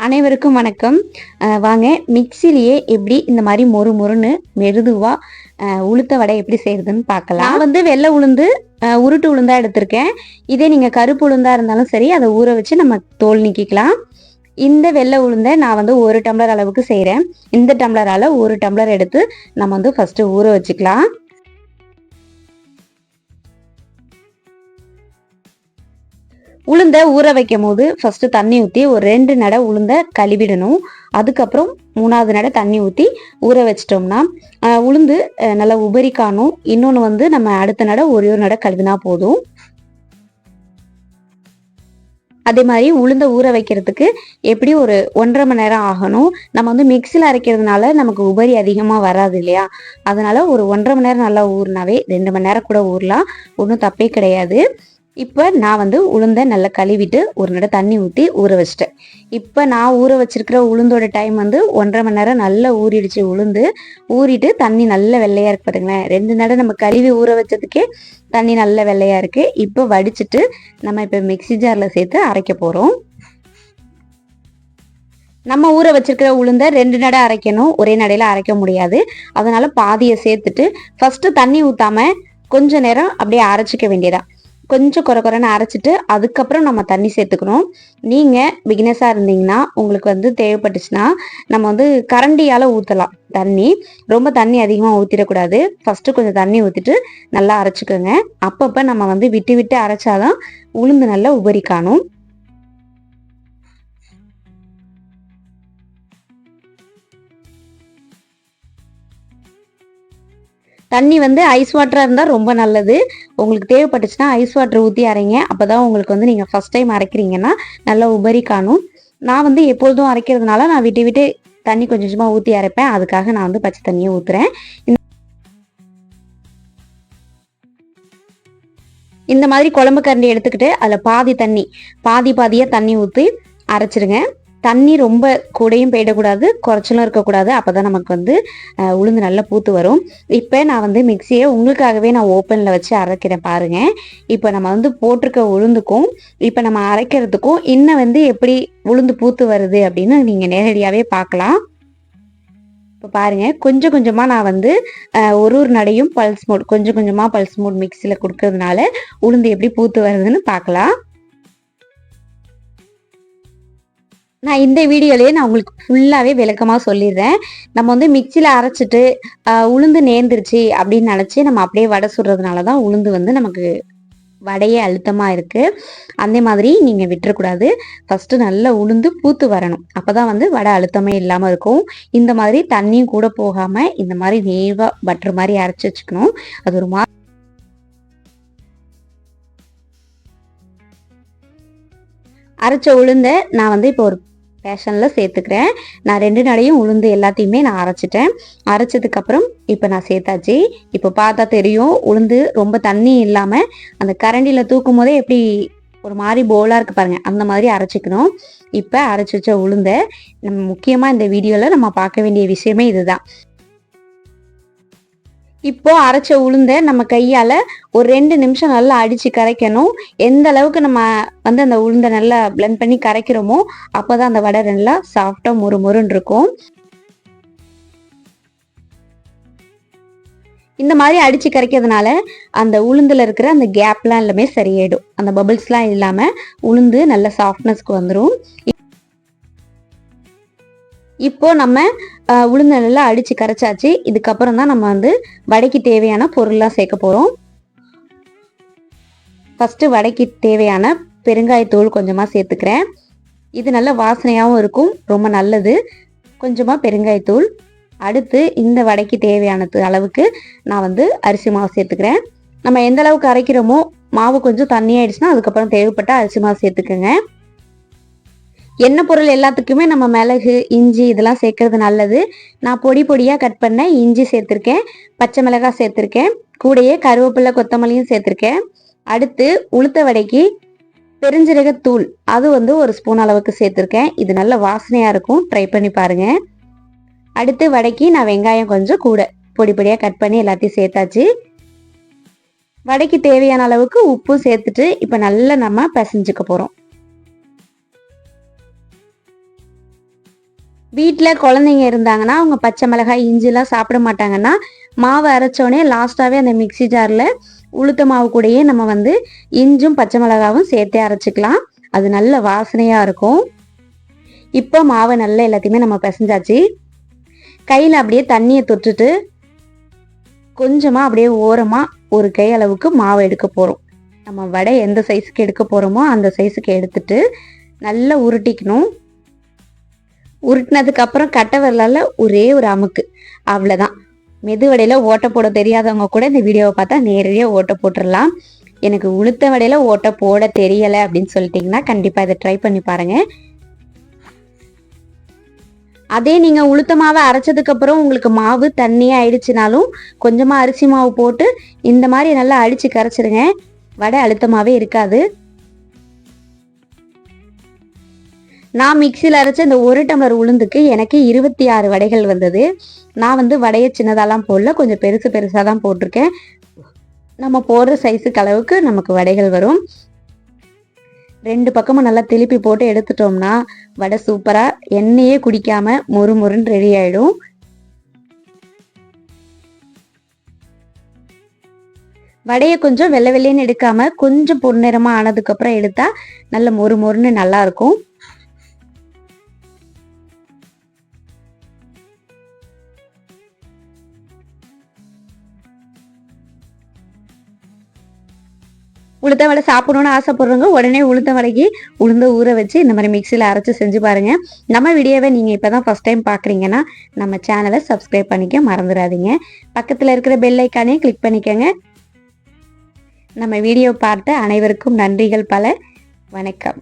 அனைவருக்கும் வணக்கம். வாங்க மிக்சிலேயே எப்படி இந்த மாதிரி மொறு மொறுன்னு மெருதுவா உளுத்த வடை எப்படி செய்யறதுன்னு பார்க்கலாம். நான் வந்து வெள்ளை உளுந்து உருட்டு உளுந்தா எடுத்திருக்கேன். இதே நீங்க கருப்பு உளுந்தா இருந்தாலும் சரி, அதை ஊற வச்சு நம்ம தோல் நீக்கிக்கலாம். இந்த வெள்ளை உளுந்தை நான் வந்து 1 டம்ளர் அளவுக்கு செய்கிறேன். இந்த டம்ளரால் 1 டம்ளர் எடுத்து நம்ம வந்து ஃபர்ஸ்ட் ஊற வச்சுக்கலாம். உளுந்த ஊற வைக்கும் போது ஃபர்ஸ்ட் தண்ணி ஊற்றி ஒரு 2 நடை உளுந்த கழுவிடணும். அதுக்கப்புறம் 3வது நடை தண்ணி ஊற்றி ஊற வச்சிட்டோம்னா உளுந்து நல்லா உபரி காணும். இன்னொன்று வந்து நம்ம அடுத்த நடை ஒரு நடை கழுவினா போதும். அதே மாதிரி உளுந்த ஊற வைக்கிறதுக்கு எப்படி ஒரு 1.5 மணி நேரம் ஆகணும். நம்ம வந்து மிக்சியில் அரைக்கிறதுனால நமக்கு உபரி அதிகமாக வராது இல்லையா, அதனால ஒரு 1.5 மணி நேரம் நல்லா ஊறினாவே 2 மணி நேரம் கூட ஊறலாம், ஒன்றும் தப்பே கிடையாது. இப்போ நான் வந்து உளுந்தை நல்லா கழுவிட்டு ஒரு நடை தண்ணி ஊற்றி ஊற வச்சிட்டேன். இப்போ நான் ஊற வச்சிருக்கிற உளுந்தோட டைம் வந்து 1.5 மணி நேரம் நல்லா ஊறிடுச்சு. உளுந்து ஊறிட்டு தண்ணி நல்ல வெள்ளையா இருக்கு பாருங்களேன். 2 நடை நம்ம கழுவி ஊற வச்சதுக்கே தண்ணி நல்ல வெள்ளையா இருக்கு. இப்போ வடிச்சிட்டு நம்ம இப்போ மிக்சி ஜாரில் சேர்த்து அரைக்க போகிறோம். நம்ம ஊற வச்சிருக்கிற உளுந்தை 2 நடை அரைக்கணும், ஒரே நடையில அரைக்க முடியாது. அதனால பாதியை சேர்த்துட்டு ஃபர்ஸ்ட் தண்ணி ஊத்தாம கொஞ்ச நேரம் அப்படியே அரைச்சிக்க வேண்டியதா. கொஞ்சம் குறைன்னு அரைச்சிட்டு அதுக்கப்புறம் நம்ம தண்ணி சேர்த்துக்கணும். நீங்கள் பிகினஸாக இருந்தீங்கன்னா உங்களுக்கு வந்து தேவைப்பட்டுச்சுன்னா நம்ம வந்து கரண்டியால் ஊற்றலாம் தண்ணி. ரொம்ப தண்ணி அதிகமாக ஊற்றிடக்கூடாது. ஃபஸ்ட்டு கொஞ்சம் தண்ணி ஊற்றிட்டு நல்லா அரைச்சிக்கோங்க. அப்பப்போ நம்ம வந்து விட்டு விட்டு அரைச்சாதான் உளுந்து நல்லா உபரி காணும். தண்ணி வந்து ஐஸ் வாட்டராக இருந்தால் ரொம்ப நல்லது. உங்களுக்கு தேவைப்பட்டுச்சுன்னா ஐஸ் வாட்டர் ஊற்றி அரைங்க. அப்போ தான் உங்களுக்கு வந்து நீங்கள் ஃபஸ்ட் டைம் அரைக்கிறீங்கன்னா நல்லா உபரி காணும். நான் வந்து எப்பொழுதும் அரைக்கிறதுனால நான் விட்டு விட்டு தண்ணி கொஞ்சம் கொஞ்சமாக ஊற்றி அரைப்பேன். அதுக்காக நான் வந்து பச்சை தண்ணியை ஊற்றுறேன். இந்த மாதிரி குழம்பு கரண்டி எடுத்துக்கிட்டு அதில் பாதியாக தண்ணி ஊற்றி அரைச்சிருங்க. தண்ணி ரொம்ப கூடையும் போயிடக்கூடாது, குறைச்சலும் இருக்கக்கூடாது. அப்போ தான் நமக்கு வந்து உளுந்து நல்லா பூத்து வரும். இப்போ நான் வந்து மிக்சியை உங்களுக்காகவே நான் ஓப்பனில் வச்சு அரைக்கிறேன் பாருங்கள். இப்போ நம்ம வந்து போட்டிருக்க உளுந்துக்கும் இப்போ நம்ம அரைக்கிறதுக்கும் இன்னும் வந்து எப்படி உளுந்து பூத்து வருது அப்படின்னு நீங்கள் நேரடியாகவே பார்க்கலாம். இப்போ பாருங்கள், கொஞ்சம் கொஞ்சமாக நான் வந்து ஒரு நடையும் பல்ஸ் மோட் கொஞ்சம் கொஞ்சமாக பல்ஸ் மோட் மிக்சியில் கொடுக்கறதுனால உளுந்து எப்படி பூத்து வருதுன்னு பார்க்கலாம். நான் இந்த வீடியோலேயே நான் உங்களுக்கு ஃபுல்லாகவே விளக்கமாக சொல்லிடுறேன். நம்ம வந்து மிக்சியில் அரைச்சிட்டு உளுந்து நேர்ந்துருச்சு அப்படின்னு நினச்சி நம்ம அப்படியே வடை சுடுறதுனால தான் உளுந்து வந்து நமக்கு வடையே அழுத்தமாக இருக்குது. அந்த மாதிரி நீங்கள் விட்டுறக்கூடாது. ஃபஸ்ட்டு நல்லா உளுந்து பூத்து வரணும். அப்போ தான் வந்து வடை அழுத்தமே இல்லாமல் இருக்கும். இந்த மாதிரி தண்ணியும் கூட போகாமல் இந்த மாதிரி நேவாக பட்டர் மாதிரி அரைச்சி வச்சுக்கணும். அது ஒரு அரைச்ச உளுந்தை நான் வந்து இப்போ ஒரு பேஷனில் சேர்த்துக்கிறேன். நான் 2 நடையும் உளுந்து எல்லாத்தையுமே நான் அரைச்சிட்டேன். அரைச்சதுக்கப்புறம் இப்போ நான் சேர்த்தாச்சு. இப்போ பார்த்தா தெரியும் உளுந்து ரொம்ப தண்ணி இல்லாமல் அந்த கரண்டியில் தூக்கும் போதே எப்படி ஒரு மாதிரி போலாக இருக்குது பாருங்கள், அந்த மாதிரி அரைச்சிக்கணும். இப்போ அரைச்சி வச்ச உளுந்தை நம்ம முக்கியமாக இந்த வீடியோவில் நம்ம பார்க்க வேண்டிய விஷயமே இதுதான். இப்போ அரைச்ச உளுந்தை நம்ம கையால் ஒரு 2 நிமிஷம் நல்லா அடித்து கரைக்கணும். எந்த அளவுக்கு நம்ம வந்து அந்த உளுந்தை நல்லா பிளெண்ட் பண்ணி கரைக்கிறோமோ அப்போ தான் அந்த வடை நல்லா சாஃப்டாக மொறுன்னு இருக்கும். இந்த மாதிரி அடித்து கரைக்கிறதுனால அந்த உளுந்தில் இருக்கிற அந்த கேப்லாம் எல்லாமே சரியாயிடும். அந்த பபிள்ஸ்லாம் இல்லாமல் உளுந்து நல்ல சாஃப்ட்னஸ்க்கு வந்துடும். இப்போ நம்ம உளுந்து நல்லா அடித்து கரைச்சாச்சு. இதுக்கப்புறம் தான் நம்ம வந்து வடைக்கு தேவையான பொருள்லாம் சேர்க்க போகிறோம். ஃபஸ்ட்டு வடைக்கு தேவையான பெருங்காயத்தூள் கொஞ்சமாக சேர்த்துக்கிறேன். இது நல்ல வாசனையாகவும் இருக்கும், ரொம்ப நல்லது. கொஞ்சமாக பெருங்காயத்தூள். அடுத்து இந்த வடைக்கு தேவையான அளவுக்கு நான் வந்து அரிசி மாவு சேர்த்துக்கிறேன். நம்ம எந்த அளவுக்கு அரைக்கிறோமோ மாவு கொஞ்சம் தண்ணியாயிடுச்சுன்னா அதுக்கப்புறம் தேவைப்பட்ட அரிசி மாவு சேர்த்துக்கோங்க. எண்ணெய் பொருள் எல்லாத்துக்குமே நம்ம மிளகு, இஞ்சி இதெல்லாம் சேர்க்கறது நல்லது. நான் பொடியாக கட் பண்ண இஞ்சி சேர்த்துருக்கேன், பச்சை மிளகாய் சேர்த்துருக்கேன், கூடையே கருவேப்பிலை கொத்தமல்லியும் சேர்த்துருக்கேன். அடுத்து உளுத்த வடைக்கு பெருஞ்சீரகத்தூள் அது வந்து 1 ஸ்பூன் அளவுக்கு சேர்த்துருக்கேன். இது நல்ல வாசனையாக இருக்கும், ட்ரை பண்ணி பாருங்க. அடுத்து வடைக்கு நான் வெங்காயம் கொஞ்சம் கூட பொடியாக கட் பண்ணி எல்லாத்தையும் சேர்த்தாச்சு. வடைக்கு தேவையான அளவுக்கு உப்பு சேர்த்துட்டு இப்போ நல்லா நம்ம பிசைஞ்சுக்க போகிறோம். வீட்டில் குழந்தைங்க இருந்தாங்கன்னா அவங்க பச்சை மிளகாய் இஞ்சிலாம் சாப்பிட மாட்டாங்கன்னா மாவு அரைச்சோடனே லாஸ்ட்டாகவே அந்த மிக்சி ஜாரில் உளுத்த மாவு கூடயே நம்ம வந்து இஞ்சும் பச்சை மிளகாவும் சேர்த்தே அரைச்சிக்கலாம். அது நல்ல வாசனையாக இருக்கும். இப்போ மாவை நல்லா எல்லாத்தையுமே நம்ம பிசைஞ்சாச்சு. கையில் அப்படியே தண்ணியை தொட்டுட்டு கொஞ்சமாக அப்படியே ஓரமாக ஒரு கை அளவுக்கு மாவை எடுக்க போகிறோம். நம்ம வடை எந்த சைஸுக்கு எடுக்க போகிறோமோ அந்த சைஸுக்கு எடுத்துட்டு நல்லா உருட்டிக்கணும். உருட்டினதுக்கு அப்புறம் கட்டை விரலால ஒரே ஒரு அமுக்கு, அவ்வளோதான். மெது வடையில ஓட்டை போட தெரியாதவங்க கூட இந்த வீடியோவை பார்த்தா நேரடியாக ஓட்டை போட்டுடலாம். எனக்கு உளுத்த வடையில ஓட்டை போட தெரியலை அப்படின்னு சொல்லிட்டிங்கன்னா கண்டிப்பாக இதை ட்ரை பண்ணி பாருங்க. அதே நீங்கள் உளுத்த மாவை அரைச்சதுக்கு அப்புறம் உங்களுக்கு மாவு தண்ணியாக ஆயிடுச்சுனாலும் கொஞ்சமாக அரிசி மாவு போட்டு இந்த மாதிரி நல்லா அடித்து கரைச்சிருங்க. வடை அழுத்தமாகவே இருக்காது. நான் மிக்சியில் அரைச்ச இந்த 1 டம்ளர் உளுந்துக்கு எனக்கு 26 வடைகள் வந்தது. நான் வந்து வடையை சின்னதாலாம் போடல, கொஞ்சம் பெருசாக தான் போட்டிருக்கேன். நம்ம போடுற சைஸுக்கு அளவுக்கு நமக்கு வடைகள் வரும். 2 பக்கமும் நல்லா திருப்பி போட்டு எடுத்துட்டோம்னா வடை சூப்பராக எண்ணெயே குடிக்காம மொறு மொறுன்னு ரெடி ஆகிடும். வடையை கொஞ்சம் வெள்ளை வெள்ளைன்னு எடுக்காம கொஞ்சம் பொன்னிறமாக ஆனதுக்கப்புறம் எடுத்தா நல்ல மொறு மொறுன்னு நல்லா இருக்கும். உளுத்த வடை சாப்பிடணும்னு ஆசைப்படுறவங்க உடனே உளுத்த வடைக்கு உளுந்த ஊற வச்சு இந்த மாதிரி மிக்சியில் அரைச்சி செஞ்சு பாருங்க. நம்ம வீடியோவை நீங்கள் இப்போ தான் ஃபர்ஸ்ட் டைம் பார்க்குறீங்கன்னா நம்ம சேனலை சப்ஸ்கிரைப் பண்ணிக்க மறந்துடாதீங்க. பக்கத்தில் இருக்கிற பெல் ஐக்கானே கிளிக் பண்ணிக்கோங்க. நம்ம வீடியோ பார்த்த அனைவருக்கும் நன்றிகள் பல. வணக்கம்.